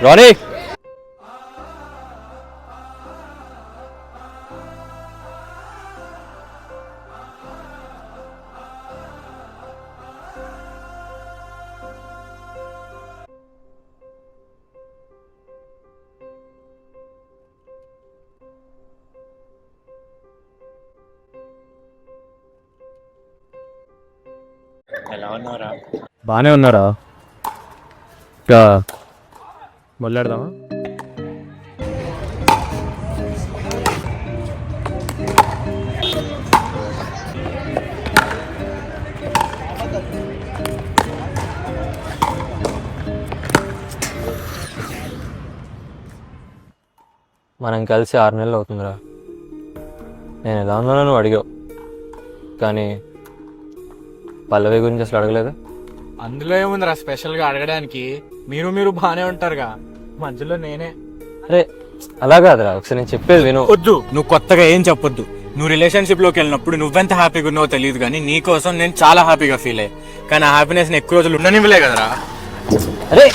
రాణి ఎలా ఉన్నారా? బాగానే ఉన్నారా? ఇంకా మొదలెడదామా? మనం కలిసి 6 నెలలు అవుతుందిరా. నేను ఎలా ఉన్నానో నువ్వు అడిగావు, కానీ పల్లవి గురించి అసలు అడగలేదు. అందులో ఏముందిరా స్పెషల్గా అడగడానికి? మీరు బాగానే ఉంటారుగా, మధ్యలో నేనే. అరే అలా కాదురా, ఒకసారి నేను చెప్పేది విను. వద్దు, నువ్వు కొత్తగా ఏం చెప్పొద్దు. నువ్వు రిలేషన్షిప్ లోకి వెళ్ళినప్పుడు నువ్వెంత హ్యాపీగా ఉన్నావో తెలియదు, కానీ నీ కోసం నేను చాలా హ్యాపీగా ఫీల్ అయ్యి, కానీ ఆ హ్యాపీనెస్ ఎక్కువ రోజులు ఉండనివ్వలే కదరా. అరే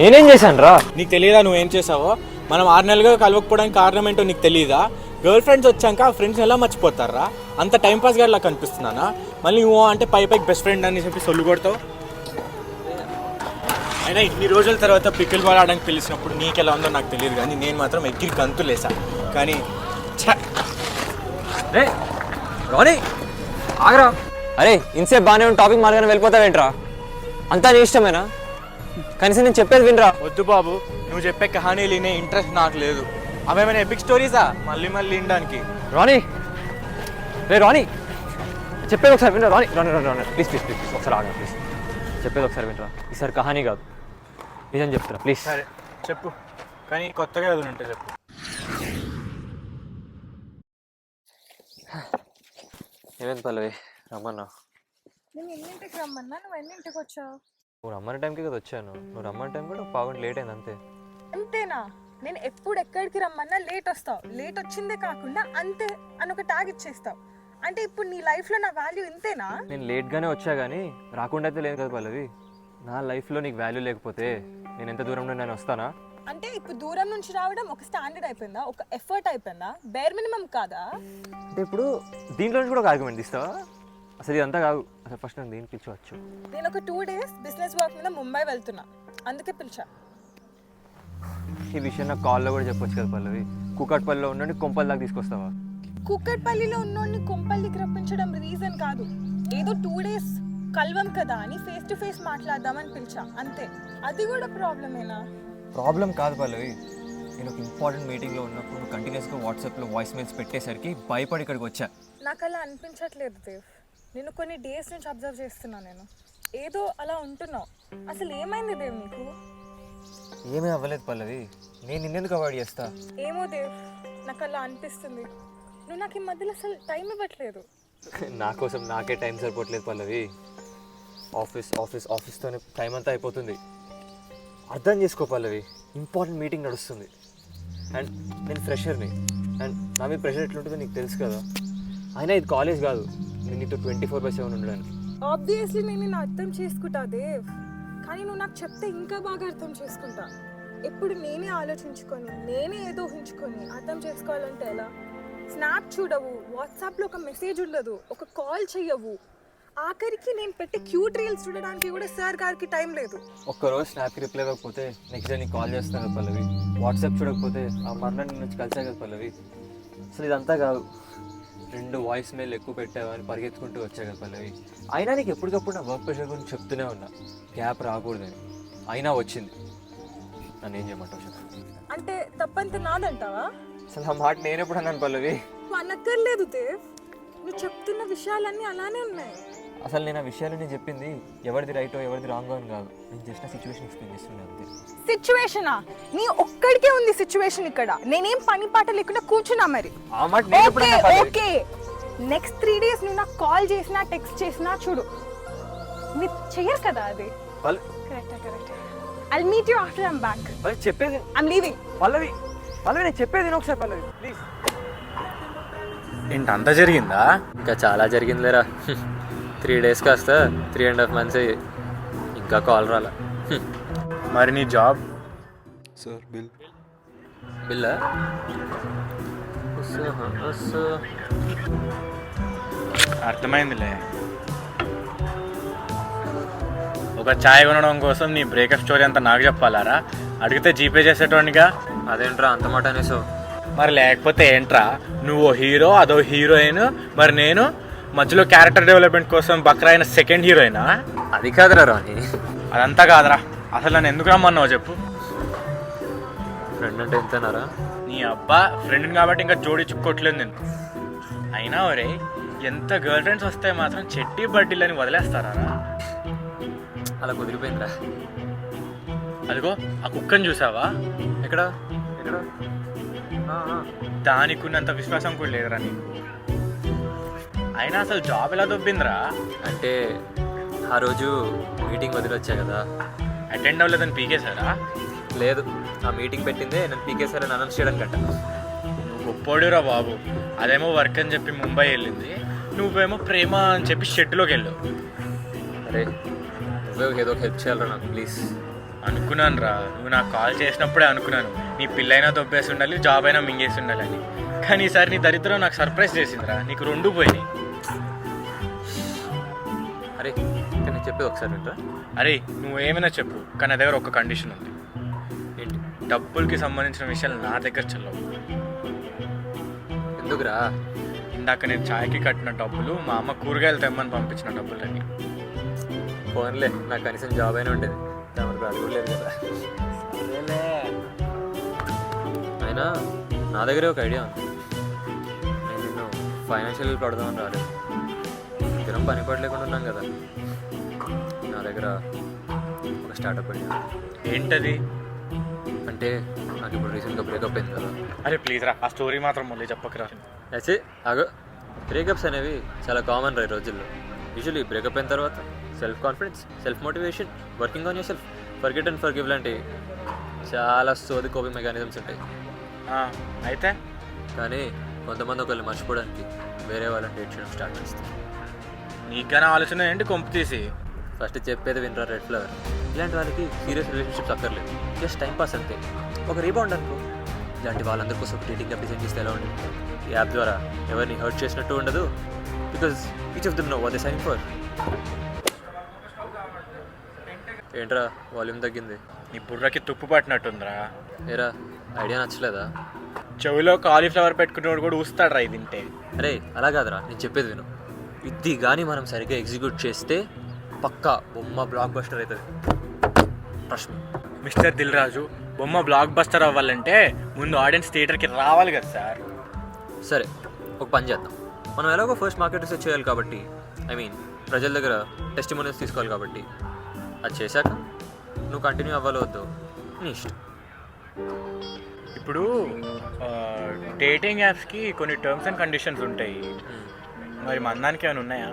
నేనేం చేశాను రా? నీకు తెలియదా నువ్వేం చేసావో? మనం 6 నెలలుగా కలవకపోవడానికి కారణం ఏంటో నీకు తెలియదా? గర్ల్ ఫ్రెండ్స్ వచ్చాక ఆ ఫ్రెండ్స్ ఎలా మర్చిపోతారా? అంత టైంపాస్ గారిలా కనిపిస్తున్నానా? మళ్ళీ నువ్వు అంటే పైకి బెస్ట్ ఫ్రెండ్ అని చెప్పి సొల్లు కొడతావు. అయినా ఇన్ని రోజుల తర్వాత పికిల్ బాల్ ఆడడానికి పిలిచినప్పుడు నీకు ఎలా ఉందో నాకు తెలియదు, కానీ నేను మాత్రం ఎగ్గిరి గంతులేసా. కానీ రాణి ఆగరా. అరే ఇన్సేపు బాగానే ఉన్న టాపిక్ మార్గానే వెళ్ళిపోతావేంట్రా? అంతా నీ ఇష్టమేనా? కనీసం నేను చెప్పేది వినరా? వద్దు బాబు, నువ్వు చెప్పే కహానీలు వినే ఇంట్రెస్ట్ నాకు లేదు. అవేమైనా ఎపిక్ స్టోరీసా మళ్ళీ వినడానికి? రాణి రాణి చెప్పేది ఒకసారి వినరా? రాణి రాణి రాణి రాణి ప్లీజ్ ప్లీజ్ ప్లీజ్ ఒకసారి ఆగరా ప్లీజ్. చెప్పేది ఒకసారి వినరా? ఈసారి కహానీ కాదు, నిజం చెప్తారా ప్లీజ్. సరే చెప్పు, కానీ కొత్తగా ఏదైనా ఉంటే చెప్పు. ఏమైంది పల్లవి, రమ్మన్నా? నేను ఎన్నింటికి రమ్మన్నా, నువ్వు ఎన్నింటికి వచ్చావు? నువ్వు రమ్మని టైంకి కదా వచ్చాను. నువ్వు రమ్మని టైం కూడా 1 గంట లేట్ అయింది అంతే. అంతేనా? నేను ఎప్పుడు ఎక్కడికి రమ్మన్నా లేట్ వస్తావు. లేట్ వచ్చిందే కాకుండా అంతే అని ఒక ట్యాగ్ ఇచ్చేస్తావు. అంటే ఇప్పుడు నీ లైఫ్లో నా వాల్యూ ఇంతేనా? నేను లేట్గానే వచ్చా కానీ రాకుండా అయితే లేదు కదా పల్లవి. నా లైఫ్లో నీకు వాల్యూ లేకపోతే నేను ఎంత దూరం నుండి నేను వస్తానా? అంటే ఇప్పుడు దూరం నుంచి రావడం ఒక స్టాండర్డ్ అయిపోయిందా? ఒక ఎఫర్ట్ అయిపోయిందా? బేర్ మినిమం కాదా? అంటే ఇప్పుడు దీంట్లో నుంచి కూడా ఒక ఆర్గ్యుమెంట్ ఇస్తావా? అసలు ఇదంతా కాదు. అసలు ఫస్ట్ నేను దేనికి పిలిచవచ్చు? నేను ఒక 2 days బిజినెస్ వర్క్ మీద ముంబై వెళ్తున్నా, అందుకే పిలిచా. ఈ విషయం నాకు కాల్లో కూడా చెప్పొచ్చు కదా పల్లవి. కూకట్పల్లిలో ఉండండి కొంపల్ దాకా తీసుకొస్తావా? కూకట్పల్లిలో ఉన్నోడిని కొంపల్లికి రప్పించడం రీజన్ కాదు. ఏదో 2 days కలవం కదా అని ఫేస్ టు ఫేస్ మాట్లాడదామని పిలిచా, అంతే. అది కూడా ప్రాబ్లమేనా? ప్రాబ్లం కాదు పల్లవి. నేను ఒక ఇంపార్టెంట్ మీటింగ్లో ఉన్నప్పుడు కంటిన్యూస్గా వాట్సాప్లో వాయిస్ మెయిల్స్ పెట్టేసరికి భయపడి ఇక్కడికి వచ్చా. నాకు అలా అనిపించట్లేదు దేవ్. నేను కొన్ని డేస్ నుంచి అబ్జర్వ్ చేస్తున్నా. నేను ఏదో అలా ఉంటున్నావు. అసలు ఏమైంది దేవ్ నీకు? ఏమీ అవ్వలేదు పల్లవి, నేను నిన్నెందుకు అవాయిడ్ చేస్తా? ఏమో దేవ్, నాకు అలా అనిపిస్తుంది. నువ్వు నాకు ఈ మధ్యలో అసలు టైం ఇవ్వట్లేదు. నా కోసం నాకే టైం సరిపోవట్లేదు పల్లవి. ఆఫీస్ ఆఫీస్ ఆఫీస్తోనే టైం అంతా అయిపోతుంది. అర్థం చేసుకో పల్లవి, ఇంపార్టెంట్ మీటింగ్ నడుస్తుంది అండ్ నేను ఫ్రెషర్ని అండ్ నా మీద ప్రెషర్ ఎట్లుంటుందో నీకు తెలుసు కదా. అయినా ఇది కాలేజ్ కాదు, నేను నీతో 24/7 ఉండడానికి. ఆబ్వియస్లీ నేను నిన్ను అర్థం చేసుకుంటా దేవ్, కానీ నువ్వు నాకు చెప్తే ఇంకా బాగా అర్థం చేసుకుంటా. ఎప్పుడు నేనే ఆలోచించుకొని నేనే ఏదో ఊహించుకొని అర్థం చేసుకోవాలంటే ఎలా? స్నాప్ చూడవు, వాట్సాప్లో ఒక మెసేజ్ ఉండదు, ఒక కాల్ చెయ్యవు. ఆఖరికి నేను పెట్టే క్యూట్ రీల్స్ చూడడానికి కూడా సార్ గారికి టైం లేదు. ఒక్కరోజు స్నాప్కి రిప్లై ఇవ్వకపోతే నెక్స్ట్ డే నీకు కాల్ చేస్తాను కదా పల్లవి. వాట్సాప్ చూడకపోతే ఆ మర్నాడు నేను వచ్చి కలిసా కదా పల్లవి. అసలు ఇదంతా కాదు, 2 వాయిస్ మెయిల్ ఎక్కువ పెట్టావని పరిగెత్తుకుంటూ వచ్చా కదా పల్లవి. అయినా నీకు ఎప్పటికప్పుడు నా వర్క్ ప్రెషర్ గురించి చెప్తూనే ఉన్నా, గ్యాప్ రాకూడదని. అయినా వచ్చింది. నన్ను ఏం చేయమంటావు చెప్పు? అంటే తప్పంత నాదంటావా? అసలు ఆ మాట నేను ఎప్పుడు అన్నాను పల్లవి? నువ్వు అనక్కర్లేదు దేవ్. నువ్వు చెప్తున్న విషయాలన్నీ అలానే ఉన్నాయి. అసలు నేను ఆ విషయాలు చెప్పింది ఎవరిది రైటో ఎవరిది రాంగో అని కాదు, నేను జస్ట్ ఆ సిచ్యువేషన్ ఎక్స్ప్లెయిన్ చేస్తున్నాను అంతే. సిచ్యువేషనా? నీ ఒక్కడికే ఉంది సిచ్యువేషన్ ఇక్కడ. నేనేం పని పాట లేకుండా కూర్చున్నా మరి. ఆ మాట నేను ఎప్పుడైనా పల్లవి. ఓకే, నెక్స్ట్ 3 days నువ్వు నాకు కాల్ చేసినా టెక్స్ట్ చేసినా చూడు, మీరు చెయ్యరు కదా అది. Correct. I'll meet you after I'm back. Pallavi చెప్పేది. I'm leaving. పల్లవి నేను చెప్పేది ఒకసారి పల్లవి ప్లీజ్. ఏంటి అంత జరిగిందా? ఇంకా చాలా జరిగిందిలేరా. 3 days కాస్త 3.5 months అయ్యి ఇంకా కాల్ రాలా. మరి నీ జాబ్? Sir bill. బిల్లా? అర్థమైందిలే. ఒక ఛాయ్ కొనడం కోసం నీ బ్రేకప్ స్టోరీ అంతా నాకు చెప్పాలారా? అడిగితే జీపే చేసేటోనిగా. అదేంట్రా అంత మాట అనేసో? మరి లేకపోతే ఏంట్రా, నువ్వు హీరో అదో హీరోయిన్, మరి నేను మధ్యలో క్యారెక్టర్ డెవలప్మెంట్ కోసం బక్రా అయిన సెకండ్ హీరోయినా? అది కాదురా రాని. అదంతా కాదురా. అసలు నన్ను ఎందుకు రమ్మన్నావు చెప్పు. ఫ్రెండ్ అంటే ఎంతనారా? నీ అబ్బా ఫ్రెండ్ని కాబట్టి ఇంకా జోడించుకోవట్లేదు నేను. అయినా ఒరే, ఎంత గర్ల్ ఫ్రెండ్స్ వస్తే మాత్రం చెట్టి బడ్డీలని వదిలేస్తారా? అలా కుదిరిపోయిందిరా. అదిగో ఆ కుక్కని చూసావా? ఎక్కడ? దానికి ఉన్నంత విశ్వాసం కూడా లేదురా నీకు. అయినా అసలు జాబ్ ఎలా దొబ్బిందిరా? అంటే ఆ రోజు మీటింగ్ వదిలొచ్చా కదా, అటెండ్ అవ్వలేదని పీకేశారా? లేదు, ఆ మీటింగ్ పెట్టిందే నేను పీకేసారని అనౌన్స్ చేయడానికంట. నువ్వు గొప్పోడురా బాబు. అదేమో వర్క్ అని చెప్పి ముంబై వెళ్ళింది, నువ్వేమో ప్రేమ అని చెప్పి షెడ్లోకి వెళ్ళావు. అరే నువ్వే ఏదో ఒక హెల్ప్ చేయాలరా నాకు ప్లీజ్. అనుకున్నాను రా, నువ్వు నాకు కాల్ చేసినప్పుడే అనుకున్నాను నీ పిల్లైనా దొబ్బేసి ఉండాలి, జాబ్ అయినా మింగేసి ఉండాలని. కానీ ఈసారి నీ దరిద్రం నాకు సర్ప్రైజ్ చేసిందిరా. నీకు 2 పోయినాయి. అరే ఇంకా నేను చెప్పేది ఒకసారి వింటరా? అరే నువ్వేమైనా చెప్పు, కానీ నా దగ్గర ఒక కండిషన్ ఉంది. ఏంటి? డబ్బులకి సంబంధించిన విషయాలు నా దగ్గర చెల్లవు. ఎందుకురా? ఇందాక నేను ఛాయ్కి కట్టిన డబ్బులు మా అమ్మ కూరగాయలు తెమ్మని పంపించిన డబ్బులని. ఫోన్లే, నాకు కనీసం జాబ్ అయినా ఉండేది, తమకు అది కూడా లేదు కదా. అయినా నా దగ్గరే ఒక ఐడియా ఉంది. నేను నిన్ను ఫైనాన్షియల్ పడదామని రాలేదు, ఇద్దరం పని పడలేకుండా ఉన్నాం కదా. నా దగ్గర ఒక స్టార్టప్ ఐడియా. ఏంటది? అంటే నాకు ఇప్పుడు రీసెంట్గా బ్రేకప్ అయింది కదా. అరే ప్లీజ్ రా, ఆ స్టోరీ మాత్రం మళ్ళీ చెప్పకరా. అయితే అగో, బ్రేకప్స్ అనేవి చాలా కామన్ రా ఈ రోజుల్లో. యూజువలీ బ్రేకప్ అయిన తర్వాత self confidence, self motivation, working on your self, forget and forgive లాంటి చాలా సోది కోపింగ్ మెకానిజమ్స్ ఉంటాయి. అయితే కానీ కొంతమంది ఒకళ్ళు మర్చిపోవడానికి వేరే వాళ్ళని డేట్ చేయడం స్టార్ట్ చేస్తారు. నీకైనా ఆలోచన ఏంటి కొంపు తీసి? ఫస్ట్ చెప్పేది వినరా రెడ్ ఫ్లవర్. ఇలాంటి వాళ్ళకి సీరియస్ రిలేషన్షిప్స్ అక్కర్లేదు, జస్ట్ టైం పాస్ అంతే. ఒక రీబౌండ్ అనుకో. ఇలాంటి వాళ్ళందరి కోసం డేటింగ్ యాప్ డిజైన్ చేస్తే ఎలా ఉంటుంది? ఈ యాప్ ద్వారా ఎవరిని హర్ట్ చేసినట్టు ఉండదు, because each of them know what they sign for. ఏంట్రా వాల్యూమ్ తగ్గింది? నీ బుర్రకి తుప్పు పట్టినట్టుందిరా. ఏరా ఐడియా నచ్చలేదా? చెవిలో కాలీఫ్లవర్ పెట్టుకునేవాడు కూడా ఊస్తాడు ఇది తింటే. అరే అలా కాదురా, నేను చెప్పేది విను. ఇది కానీ మనం సరిగ్గా ఎగ్జిక్యూట్ చేస్తే పక్కా బొమ్మ బ్లాక్ బస్టర్ అవుతుంది. ప్రశ్న మిస్టర్ దిల్ రాజు, బొమ్మ బ్లాక్ బస్టర్ అవ్వాలంటే ముందు ఆడియన్స్ థియేటర్కి రావాలి కదా సార్. సరే ఒక పని చేద్దాం. మనం ఎలాగో ఫస్ట్ మార్కెట్ రీసెర్చ్ చేయాలి కాబట్టి, ప్రజల దగ్గర టెస్టిమోనియల్స్ తీసుకోవాలి కాబట్టి, అది చేశాక నువ్వు కంటిన్యూ అవ్వాలో వద్దు నీ ఇష్టం. ఇప్పుడు డేటింగ్ యాప్స్కి కొన్ని టర్మ్స్ అండ్ కండిషన్స్ ఉంటాయి, మరి మన దానికి ఏమైనా ఉన్నాయా?